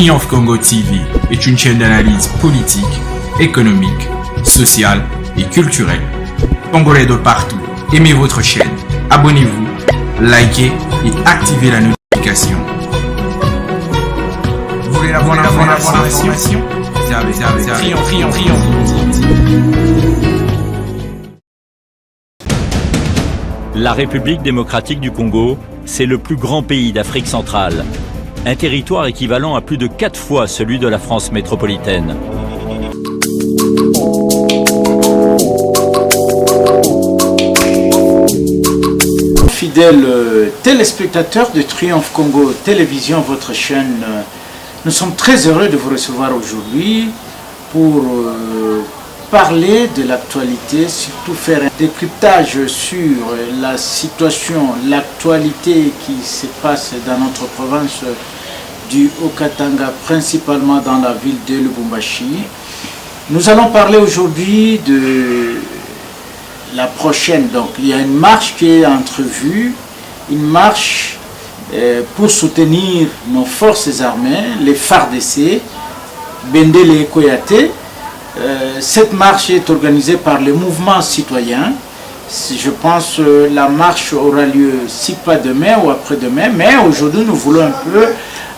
Triomphe Congo TV est une chaîne d'analyse politique, économique, sociale et culturelle. Congolais de partout, aimez votre chaîne, abonnez-vous, likez et activez la notification. Vous voulez la bonne information? Triomphe TV. La République démocratique du Congo, c'est le plus grand pays d'Afrique centrale. Un territoire équivalent à plus de 4 fois celui de la France métropolitaine. Fidèles téléspectateurs de Triomphe Congo Télévision, votre chaîne, nous sommes très heureux de vous recevoir aujourd'hui pour parler de l'actualité, surtout faire un décryptage sur la situation, l'actualité qui se passe dans notre province du Haut-Katanga, principalement dans la ville de Lubumbashi. Nous allons parler aujourd'hui de la prochaine, donc il y a une marche qui est entrevue, une marche pour soutenir nos forces armées, les FARDC, Bendele et Koyate. Cette marche est organisée par le mouvement citoyen. Je pense que la marche aura lieu si pas demain ou après-demain, mais aujourd'hui nous voulons un peu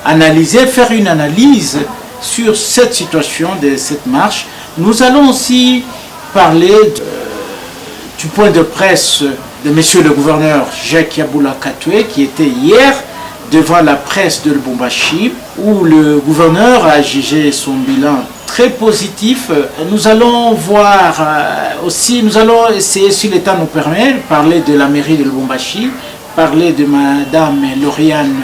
analyser, faire une analyse sur cette situation de cette marche. Nous allons aussi parler du point de presse de monsieur le gouverneur Jacques Yaboula Katoué qui était hier devant la presse de Lubumbashi où le gouverneur a jugé son bilan très positif. Nous allons voir aussi, nous allons essayer, si le temps nous permet, parler de la mairie de Lubumbashi, parler de madame Lauriane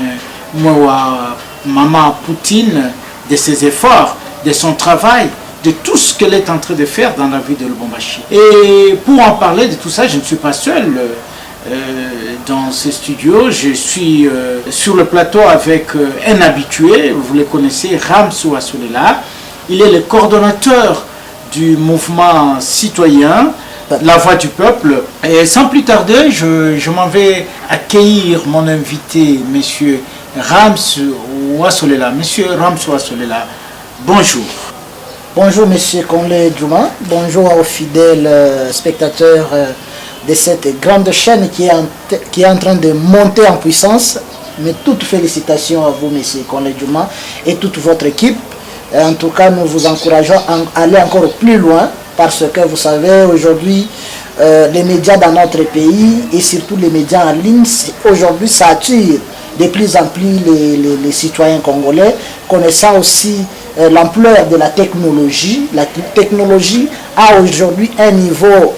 Mouwa, maman Poutine, de ses efforts, de son travail, de tout ce qu'elle est en train de faire dans la vie de Lubumbashi. Et pour en parler de tout ça, je ne suis pas seul dans ce studio. Je suis sur le plateau avec un habitué, vous le connaissez, Ramsou Assolela. Il est le coordonnateur du mouvement citoyen, La Voix du Peuple. Et sans plus tarder, je m'en vais accueillir mon invité, monsieur Ramsou Assolela. Monsieur Ramsou Assolela, bonjour. Bonjour monsieur Conlé Djouma, bonjour aux fidèles spectateurs de cette grande chaîne qui est en train de monter en puissance. Mais toutes félicitations à vous monsieur Conlé Djouma et toute votre équipe. En tout cas, nous vous encourageons à aller encore plus loin parce que vous savez, aujourd'hui, les médias dans notre pays et surtout les médias en ligne, aujourd'hui, ça attire de plus en plus les citoyens congolais, connaissant aussi l'ampleur de la technologie. La technologie a aujourd'hui un niveau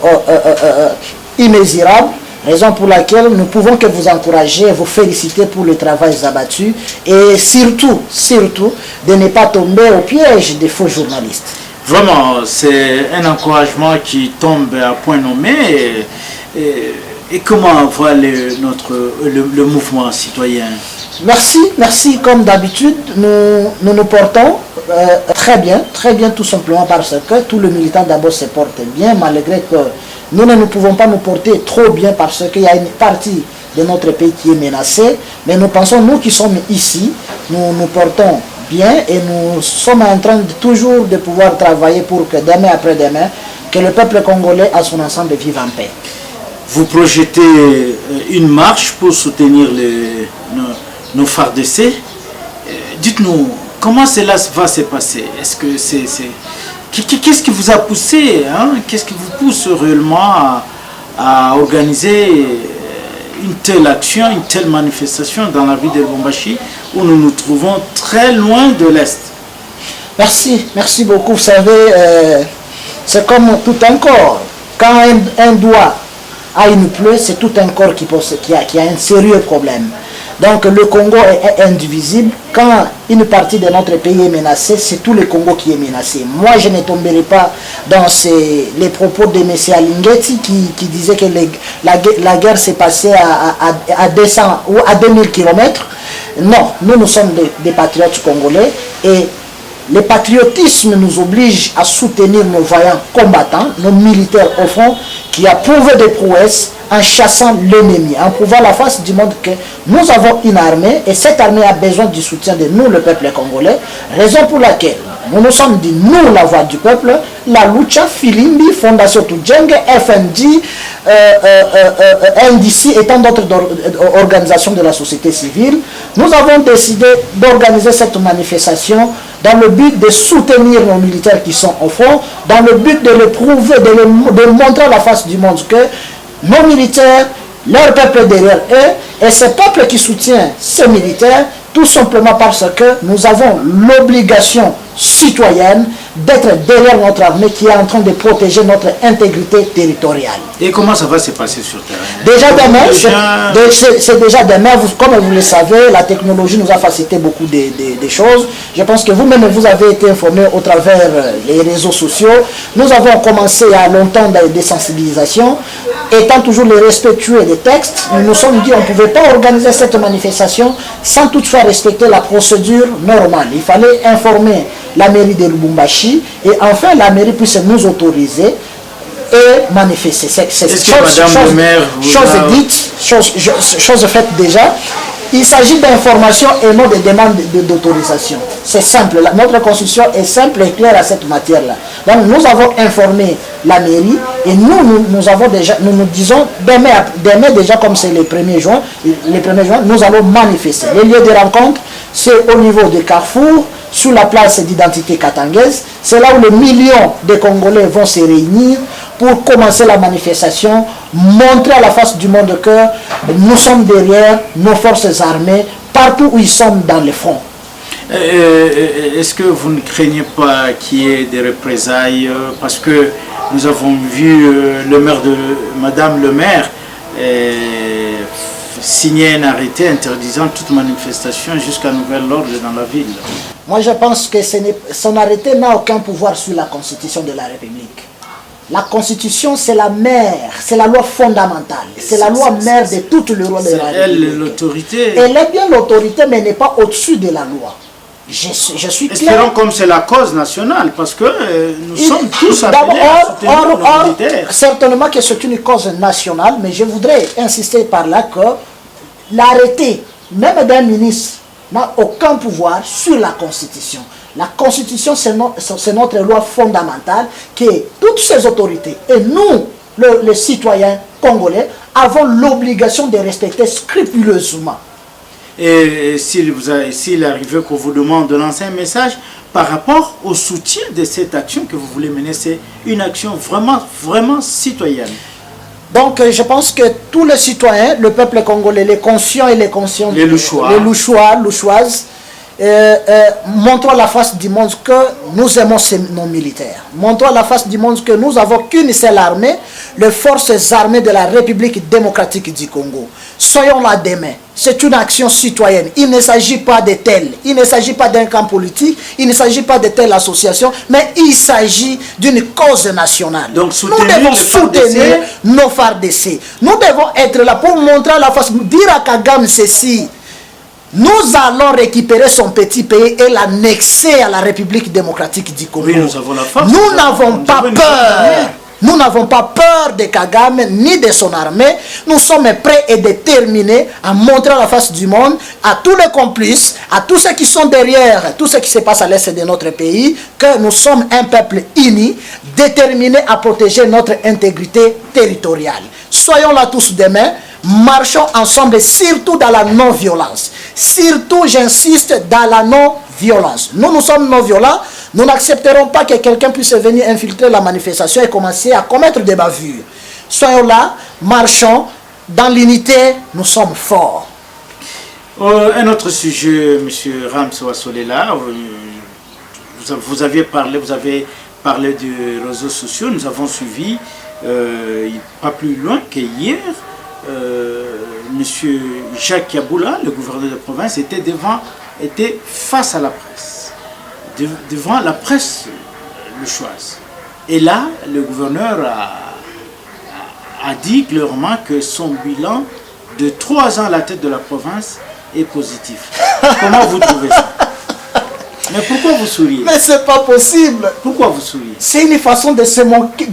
immesurable. Raison pour laquelle nous pouvons que vous encourager et vous féliciter pour le travail abattu et surtout de ne pas tomber au piège des faux journalistes. Vraiment, c'est un encouragement qui tombe à point nommé. Et comment voit le mouvement citoyen? Merci. Comme d'habitude, nous portons très bien tout simplement parce que tous les militants d'abord se portent bien, malgré que nous ne pouvons pas nous porter trop bien parce qu'il y a une partie de notre pays qui est menacée. Mais nous pensons, nous qui sommes ici, nous nous portons bien et nous sommes en train toujours de pouvoir travailler pour que demain après-demain, que le peuple congolais à son ensemble vive en paix. Vous projetez une marche pour soutenir nos FARDC. Dites-nous, comment cela va se passer? Est-ce que qu'est-ce qui vous a poussé, qu'est-ce qui vous pousse réellement à organiser une telle action, une telle manifestation dans la ville de Lubumbashi où nous nous trouvons très loin de l'Est? Merci beaucoup. Vous savez, c'est comme tout un corps. Quand un doigt a une plaie, c'est tout un corps qui a un sérieux problème. Donc le Congo est indivisible. Quand une partie de notre pays est menacée, c'est tout le Congo qui est menacé. Moi, je ne tomberai pas dans les propos de M. Alingeti qui disait que la guerre s'est passée à 200 ou à 2000 km. Non, nous sommes des patriotes congolais et le patriotisme nous oblige à soutenir nos vaillants combattants, nos militaires au front, qui a prouvé des prouesses en chassant l'ennemi, en prouvant la face du monde que nous avons une armée et cette armée a besoin du soutien de nous, le peuple congolais, raison pour laquelle nous nous sommes dit, nous, la voix du peuple, la Lucha, Filimbi, Fondation Tudjenge, FND, NDC et tant d'autres organisations de la société civile, nous avons décidé d'organiser cette manifestation dans le but de soutenir nos militaires qui sont au front, dans le but de le prouver, de montrer à la face du monde que nos militaires, leur peuple est derrière eux, et ce peuple qui soutient ces militaires, tout simplement parce que nous avons l'obligation citoyenne d'être derrière notre armée qui est en train de protéger notre intégrité territoriale. Et comment ça va se passer sur le terrain? Déjà demain, c'est déjà demain, comme vous le savez, la technologie nous a facilité beaucoup de choses. Je pense que vous-même, vous avez été informés au travers les réseaux sociaux. Nous avons commencé il y a longtemps des sensibilisations. Étant toujours les respectueux des textes, nous nous sommes dit qu'on ne pouvait pas organiser cette manifestation sans toutefois respecter la procédure normale. Il fallait informer la mairie de Lubumbashi et enfin la mairie puisse nous autoriser et manifester. C'est chose faite déjà. Il s'agit d'informations et non de demandes d'autorisation. C'est simple. Notre constitution est simple et claire à cette matière-là. Donc nous avons informé la mairie et nous avons déjà, nous disons demain déjà comme c'est le 1er juin, nous allons manifester. Les lieux de rencontre, c'est au niveau de Carrefour, sur la place d'identité katangaise. C'est là où les millions de Congolais vont se réunir pour commencer la manifestation, montrer à la face du monde que nous sommes derrière nos forces armées, partout où ils sont dans le front. Est-ce que vous ne craignez pas qu'il y ait des représailles? Parce que nous avons vu le maire de Madame le maire signer un arrêté interdisant toute manifestation jusqu'à nouvel ordre dans la ville. Moi je pense que son arrêté n'a aucun pouvoir sur la Constitution de la République. La Constitution, c'est la mère, c'est la loi fondamentale, c'est la loi mère de toutes les lois de la République. Elle, l'autorité. Elle est bien l'autorité, mais n'est pas au-dessus de la loi. Je suis clair. Espérons comme c'est la cause nationale, parce que nous sommes tous appelés à soutenir nos militaires. Certainement que c'est une cause nationale, mais je voudrais insister par là que l'arrêté, même d'un ministre, n'a aucun pouvoir sur la Constitution. La Constitution, c'est notre loi fondamentale que toutes ces autorités, et nous, les citoyens congolais, avons l'obligation de respecter scrupuleusement. Et s'il arrivait qu'on vous demande de lancer un message par rapport au soutien de cette action que vous voulez mener, c'est une action vraiment citoyenne. Donc je pense que tous les citoyens, le peuple congolais, les conscients et les conscients, les louchois, louchoises, montrons à la face du monde que nous aimons nos militaires. Montrons à la face du monde que nous n'avons qu'une seule armée, les forces armées de la République démocratique du Congo. Soyons là demain. C'est une action citoyenne. Il ne s'agit pas de tel, il ne s'agit pas d'un camp politique, il ne s'agit pas de telle association, mais il s'agit d'une cause nationale. Donc, nous devons soutenir nos FARDC. Nous devons être là pour montrer à la face, dire à Kagame ceci. Nous allons récupérer son petit pays et l'annexer à la République démocratique du Congo. Oui, nous avons la force. Nous n'avons pas peur. Nous n'avons pas peur de Kagame ni de son armée. Nous sommes prêts et déterminés à montrer à la face du monde, à tous les complices, à tous ceux qui sont derrière tout ce qui se passe à l'est de notre pays, que nous sommes un peuple uni, déterminé à protéger notre intégrité territoriale. Soyons là tous demain. Marchons ensemble, surtout dans la non-violence. Surtout, j'insiste, dans la non-violence. Nous sommes non-violents. Nous n'accepterons pas que quelqu'un puisse venir infiltrer la manifestation et commencer à commettre des bavures. Soyons là, marchons. Dans l'unité, nous sommes forts. Un autre sujet, M. Ramsou Solela, vous avez parlé des réseaux sociaux. Nous avons suivi, pas plus loin qu'hier, Monsieur Jacques Yaboula, le gouverneur de province, était face à la presse, devant la presse louchoise. Et là, le gouverneur a dit clairement que son bilan de 3 ans à la tête de la province est positif. Comment vous trouvez ça? Mais pourquoi vous souriez? Mais c'est pas possible. Pourquoi vous souriez? C'est une façon de se moquer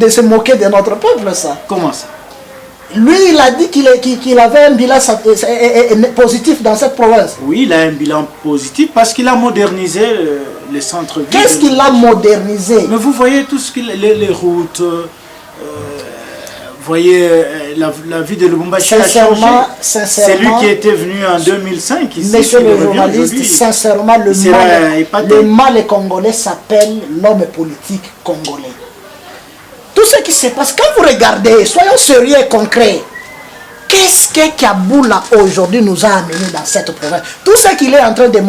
de notre peuple, ça. Comment ça? Lui, il a dit qu'il avait un bilan positif dans cette province. Oui, il a un bilan positif parce qu'il a modernisé les centres-villes. Qu'est-ce qu'il a modernisé? Mais vous voyez tout ce qu'il les routes, vous voyez la vie de Lubumbashi a changé. C'est lui qui était venu en 2005 ici. Monsieur le journaliste, sincèrement, le mal congolais s'appelle l'homme politique congolais. Tout ce qui se passe, quand vous regardez, soyons sérieux et concrets, qu'est-ce que Kaboula aujourd'hui nous a amené dans cette province? Tout ce qu'il est en train de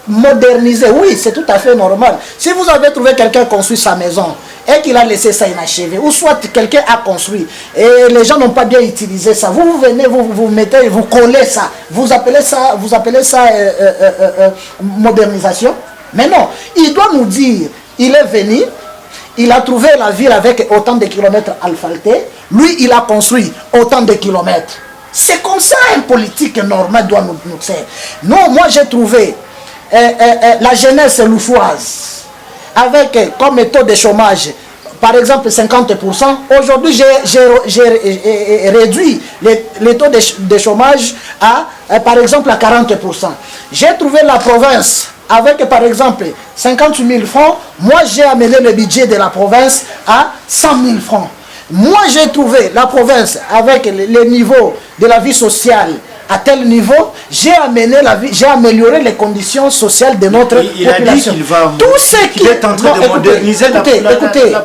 moderniser, oui, c'est tout à fait normal. Si vous avez trouvé quelqu'un construit sa maison et qu'il a laissé ça inachevé, ou soit quelqu'un a construit et les gens n'ont pas bien utilisé ça, vous venez, vous mettez, vous collez ça, vous appelez ça modernisation. Mais non, il doit nous dire, il est venu, il a trouvé la ville avec autant de kilomètres asphaltés. Lui, il a construit autant de kilomètres. C'est comme ça un politique normal doit nous faire. Non, moi j'ai trouvé la jeunesse louchoise avec comme taux de chômage, par exemple 50%. Aujourd'hui, j'ai réduit les taux de chômage à, par exemple, à 40%. J'ai trouvé la province avec, par exemple, 50 000 francs. Moi, j'ai amené le budget de la province à 100 000 francs. Moi, j'ai trouvé la province avec le niveau de la vie sociale à tel niveau. J'ai amélioré les conditions sociales de notre population. Il a dit qu'il va... Tout ce qui est en train de moderniser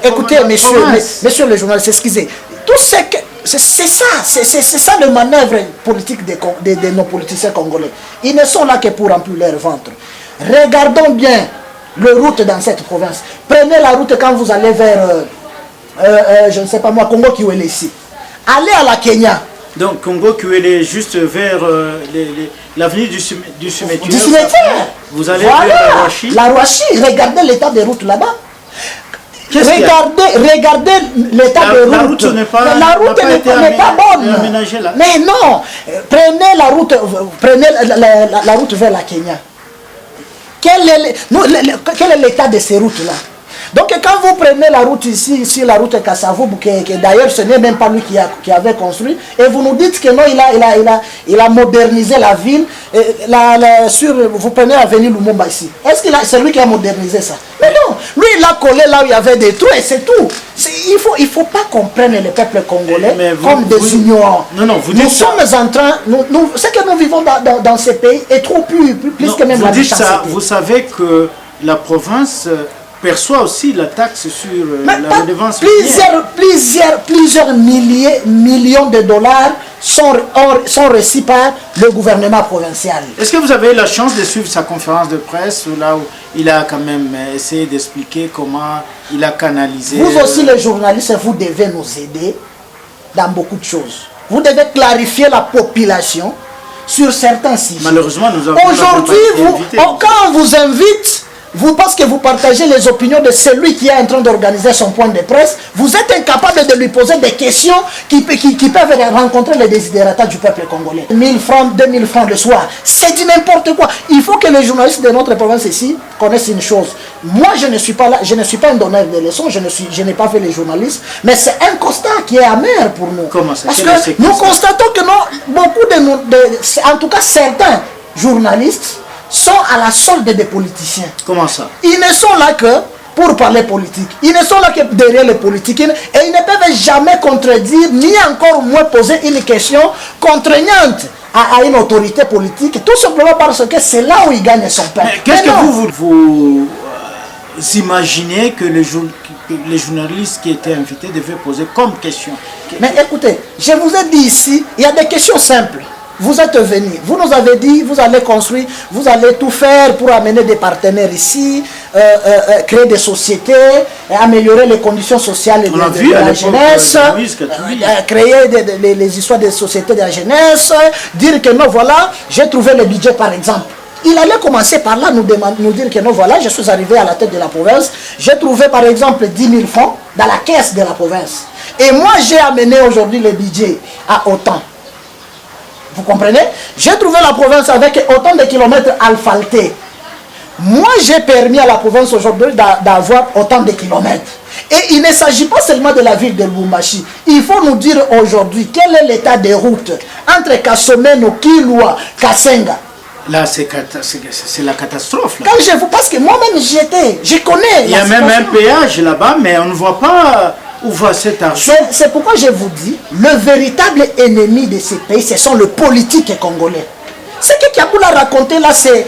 écoutez, monsieur le journaliste, excusez. Tout ce que... C'est ça le manœuvre politique de nos politiciens congolais. Ils ne sont là que pour remplir leur ventre. Regardons bien les routes dans cette province. Prenez la route quand vous allez vers, je ne sais pas moi, Congo-Kiwele ici. Allez à la Kenya. Donc Congo-Kiwele juste vers l'avenue du cimetière. Du cimetière. Vous allez voilà, vers la Rouachi. La Rouachi, regardez l'état des routes là-bas. Regardez l'état de route. La route n'est pas bonne. Mais non, prenez la route vers la Kenya. Quel est l'état de ces routes-là? Donc quand vous prenez la route ici la route Kassavou, que d'ailleurs ce n'est même pas lui qui avait construit, et vous nous dites que non, il a modernisé la ville, vous prenez l'avenue Lumumba ici. Est-ce que c'est lui qui a modernisé ça? Mais non, lui il a collé là où il y avait des trous et c'est tout. Il faut pas comprendre le peuple congolais comme des ignorants. Non, nous sommes en train, ce que nous vivons dans ce pays est trop plus que même la méchanceté. Vous savez que la province perçoit aussi la taxe sur la redevance. Plusieurs millions de dollars sont reçus par le gouvernement provincial. Est-ce que vous avez eu la chance de suivre sa conférence de presse là où il a quand même essayé d'expliquer comment il a canalisé... Vous aussi les journalistes, vous devez nous aider dans beaucoup de choses. Vous devez clarifier la population sur certains sujets. Malheureusement, nous avons... Aujourd'hui, quand on vous invite... parce que vous partagez les opinions de celui qui est en train d'organiser son point de presse, vous êtes incapable de lui poser des questions qui peuvent rencontrer les désidératas du peuple congolais. 1000 francs, 2000 francs le soir, c'est du n'importe quoi. Il faut que les journalistes de notre province ici connaissent une chose. Moi, je ne suis pas là, je ne suis pas un donneur de leçons, je n'ai pas fait les journalistes, mais c'est un constat qui est amer pour nous. Comment ça? Parce que nous constatons que beaucoup de nous, en tout cas certains journalistes, sont à la solde des politiciens. Comment ça? Ils ne sont là que pour parler politique. Ils ne sont là que derrière les politiques. Et ils ne peuvent jamais contredire, ni encore moins poser une question contraignante à une autorité politique, tout simplement parce que c'est là où ils gagnent son pain. Qu'est-ce que vous imaginez que les journalistes qui étaient invités devaient poser comme question? Mais écoutez, je vous ai dit ici, il y a des questions simples. Vous êtes venus, vous nous avez dit, vous allez construire, vous allez tout faire pour amener des partenaires ici, créer des sociétés, améliorer les conditions sociales de la jeunesse, créer les histoires des sociétés de la jeunesse, dire que non, voilà, j'ai trouvé le budget par exemple. Il allait commencer par là, nous dire que non, voilà, je suis arrivé à la tête de la province, j'ai trouvé par exemple 10 000 francs dans la caisse de la province. Et moi, j'ai amené aujourd'hui le budget à autant. Vous comprenez? J'ai trouvé la province avec autant de kilomètres asphaltés. Moi, j'ai permis à la province aujourd'hui d'avoir autant de kilomètres. Et il ne s'agit pas seulement de la ville de Lubumbashi. Il faut nous dire aujourd'hui quel est l'état des routes entre Kasomeno, Kilwa, Kasenga. Là, c'est la catastrophe. Là. Quand je vous... Parce que moi-même, j'y étais. Je connais. Il y a même un péage là-bas, mais on ne voit pas où va cet argent. C'est pourquoi je vous dis, le véritable ennemi de ces pays, ce sont les politiques congolais. Ce que Kiaboula a raconté là, c'est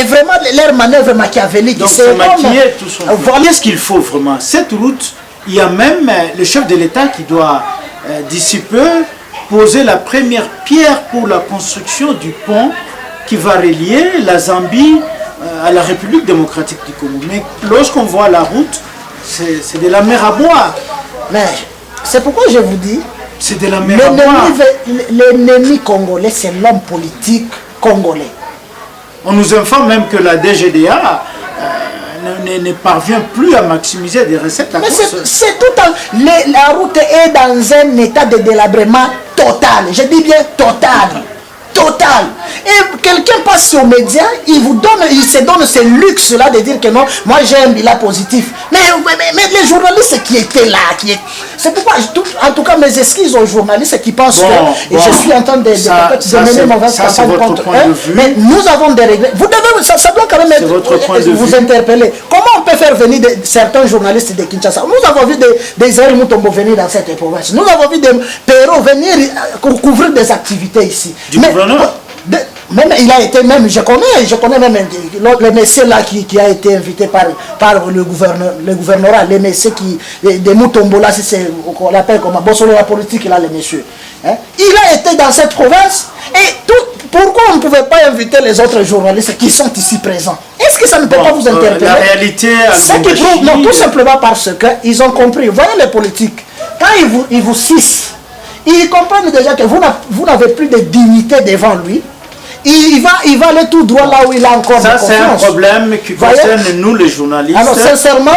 vraiment leur manœuvre machiavélique. Donc c'est maquiller tout son... Voilà. Qu'est-ce qu'il faut vraiment? Cette route, il y a même le chef de l'État qui doit, d'ici peu, poser la première pierre pour la construction du pont qui va relier la Zambie à la République démocratique du Congo. Mais lorsqu'on voit la route, c'est de la mer à boire. Mais c'est pourquoi je vous dis, c'est de la mer à boire. L'ennemi congolais, c'est l'homme politique congolais. On nous informe même que la DGDA ne parvient plus à maximiser des recettes. Mais c'est tout la route est dans un état de délabrement total. Je dis bien total. Total. Et quelqu'un passe aux médias, il se donne ce luxe-là de dire que non, moi j'ai un bilan positif. Mais les journalistes qui étaient là, c'est pourquoi, en tout cas, mes excuses aux journalistes qui pensent que je suis en train de mener mauvaise campagne contre eux. Mais nous avons des regrets. Vous devez, ça doit quand même vous interpeller. Comment on peut faire venir certains journalistes de Kinshasa? Nous avons vu des Israël Moutombo venir dans cette province. Nous avons vu des Perrault venir couvrir des activités ici. Même il a été même, je connais même le monsieur là qui a été invité par le gouvernorat, les messieurs des Moutombo là, on l'appelle comme Bossolo la politique là, les messieurs. Hein? Il a été dans cette province et pourquoi on ne pouvait pas inviter les autres journalistes qui sont ici présents? Est-ce que ça ne peut pas vous interpeller? La réalité, non, tout simplement parce qu'ils ont compris. Vous voyez les politiques, quand ils vous cissent, ils comprennent déjà que vous n'avez plus de dignité devant lui. Il va aller tout droit là où il a encore ça, c'est un problème qui concerne nous les journalistes. Alors sincèrement,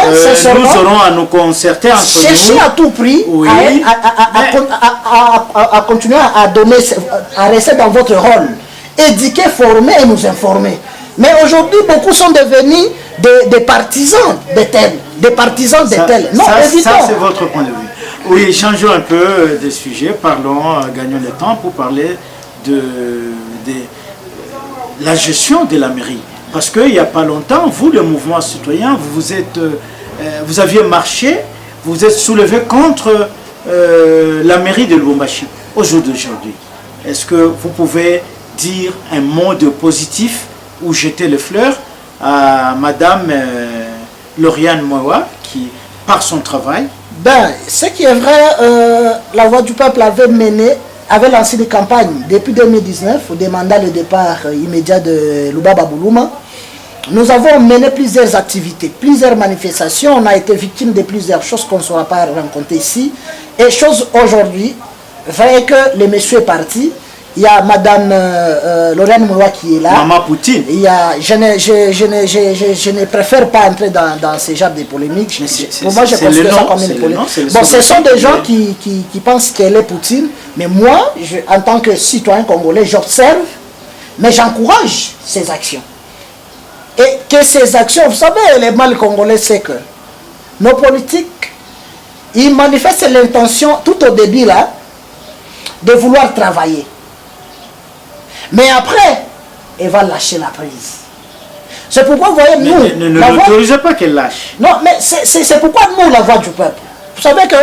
nous aurons à nous concerter entre nous. Cherchez à tout prix à continuer à rester dans votre rôle. Éduquer, former et nous informer. Mais aujourd'hui, beaucoup sont devenus des partisans de tels. Des partisans de tels. Non, ça c'est votre point de vue. Oui, changeons un peu de sujet. Parlons, gagnons le temps pour parler de la gestion de la mairie. Parce qu'il n'y a pas longtemps, vous, le mouvement citoyen, vous aviez marché, vous êtes soulevé contre la mairie de Lubumbashi au jour d'aujourd'hui. Est-ce que vous pouvez dire un mot de positif ou jeter les fleurs à Madame Lauriane Mouewa qui, par son travail... Ce qui est vrai, la Voix du Peuple avait lancé des campagnes depuis 2019 pour demander le départ immédiat de Lubaba Boulouma. Nous avons mené plusieurs activités, plusieurs manifestations. On a été victime de plusieurs choses qu'on ne saura pas rencontrer ici. Et chose aujourd'hui, vrai que le monsieur est parti. Il y a Madame Lauriane Mouewa qui est là. Maman Poutine. Il y a, je ne préfère pas entrer dans ces genres de polémiques. Pour moi, je considère ça comme une polémique. Bon, ce sont des gens qui pensent qu'elle est Poutine. Mais moi, en tant que citoyen congolais, j'observe, mais j'encourage ces actions. Et que ces actions, vous savez, les mal congolais, c'est que nos politiques, ils manifestent l'intention, tout au début là, de vouloir travailler. Mais après, elle va lâcher la prise. C'est pourquoi, vous voyez, nous... Ne l'autorisez pas qu'elle lâche. Non, mais c'est pourquoi nous, la Voix du Peuple. Vous savez que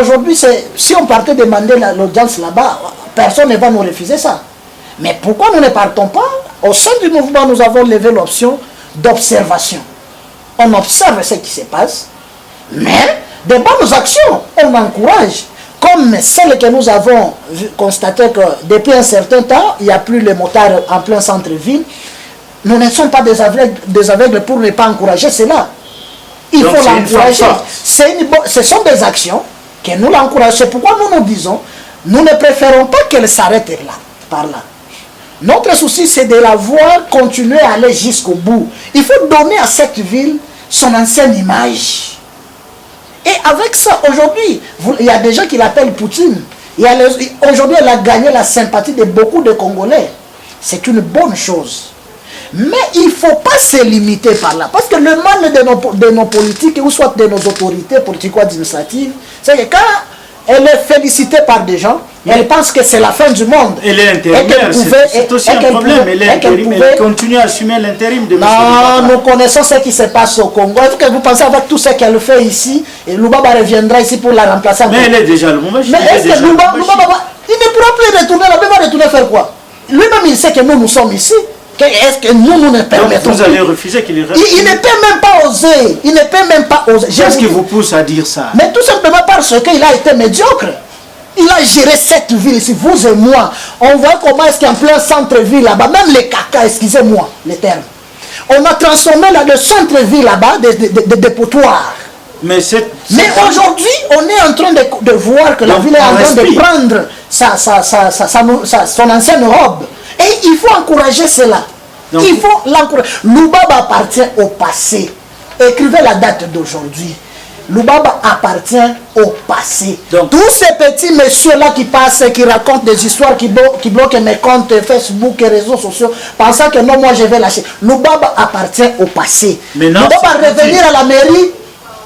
aujourd'hui, si on partait demander l'audience là-bas, personne ne va nous refuser ça. Mais pourquoi nous ne partons pas? Au sein du mouvement, nous avons levé l'option d'observation. On observe ce qui se passe, mais de bonnes actions, on encourage. Comme celle que nous avons constaté que depuis un certain temps, il n'y a plus les motards en plein centre-ville. Nous ne sommes pas des aveugles pour ne pas encourager cela. Il faut l'encourager. Ce sont des actions que nous l'encourageons. C'est pourquoi nous nous disons, nous ne préférons pas qu'elle s'arrête là, par là. Notre souci, c'est de la voir continuer à aller jusqu'au bout. Il faut donner à cette ville son ancienne image. Et avec ça, aujourd'hui, il y a des gens qui l'appellent Poutine. Aujourd'hui, elle a gagné la sympathie de beaucoup de Congolais. C'est une bonne chose. Mais il ne faut pas se limiter par là. Parce que le mal de nos politiques, ou soit de nos autorités politico-administratives, c'est que quand elle est félicitée par des gens, elle pense que c'est la fin du monde. Elle est intérimaire, c'est aussi un problème. Elle continue à assumer l'intérim de M. Non, nous connaissons ce qui se passe au Congo. Est-ce que vous pensez avec tout ce qu'elle fait ici, et Lubaba reviendra ici pour la remplacer? Mais elle est déjà le moment. Mais est-ce que Lubaba, il ne pourra plus retourner là-bas, il va retourner faire quoi? Lui-même, il sait que nous sommes ici. Est-ce que nous ne permettons? Donc vous allez refuser qu'il reste? Il ne peut même pas oser. Il ne peut même pas oser. Qu'est-ce qui vous pousse à dire ça? Mais tout simplement parce qu'il a été médiocre. Il a géré cette ville ici, vous et moi. On voit comment est-ce qu'en plein centre-ville là-bas, même les caca, excusez-moi les termes, on a transformé le centre-ville là-bas des dépotoirs. Mais aujourd'hui, on est en train de voir que la ville est en train de prendre son ancienne robe. Et il faut encourager cela. Donc, il faut l'encourager. Lubaba appartient au passé. Écrivez la date d'aujourd'hui. Lubaba appartient au passé. Donc, tous ces petits messieurs-là qui passent, qui racontent des histoires, qui bloquent mes comptes Facebook et réseaux sociaux, pensant que non, moi je vais lâcher. Lubaba appartient au passé. Lubaba revenir à la mairie,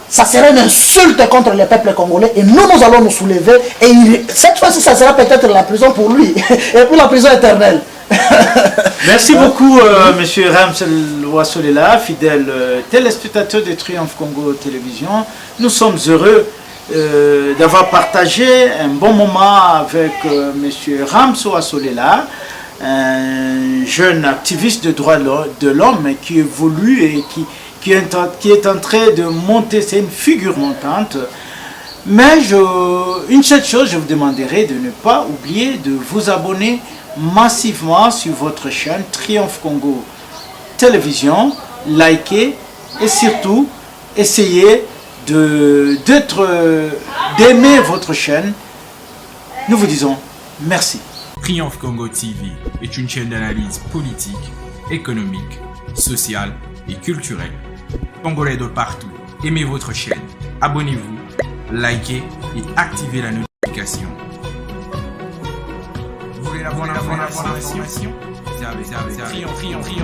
ça serait une insulte contre le peuple congolais. Et nous allons nous soulever. Et cette fois-ci, ça sera peut-être la prison pour lui. Et puis la prison éternelle. Merci beaucoup, monsieur Ramsel Ouassolela, fidèle téléspectateur de Triomphe Congo Télévision. Nous sommes heureux d'avoir partagé un bon moment avec monsieur Ramsel Ouassolela, un jeune activiste de droits de l'homme qui évolue et qui est en train de monter. C'est une figure montante. Mais une seule chose, je vous demanderai de ne pas oublier de vous abonner massivement sur votre chaîne Triomphe Congo Télévision, likez et surtout essayez d'aimer votre chaîne. Nous vous disons merci. Triomphe Congo TV est une chaîne d'analyse politique, économique, sociale et culturelle. Congolais de partout, aimez votre chaîne, abonnez-vous, likez et activez la notification. Vous voulez la bonne information? Triomphe.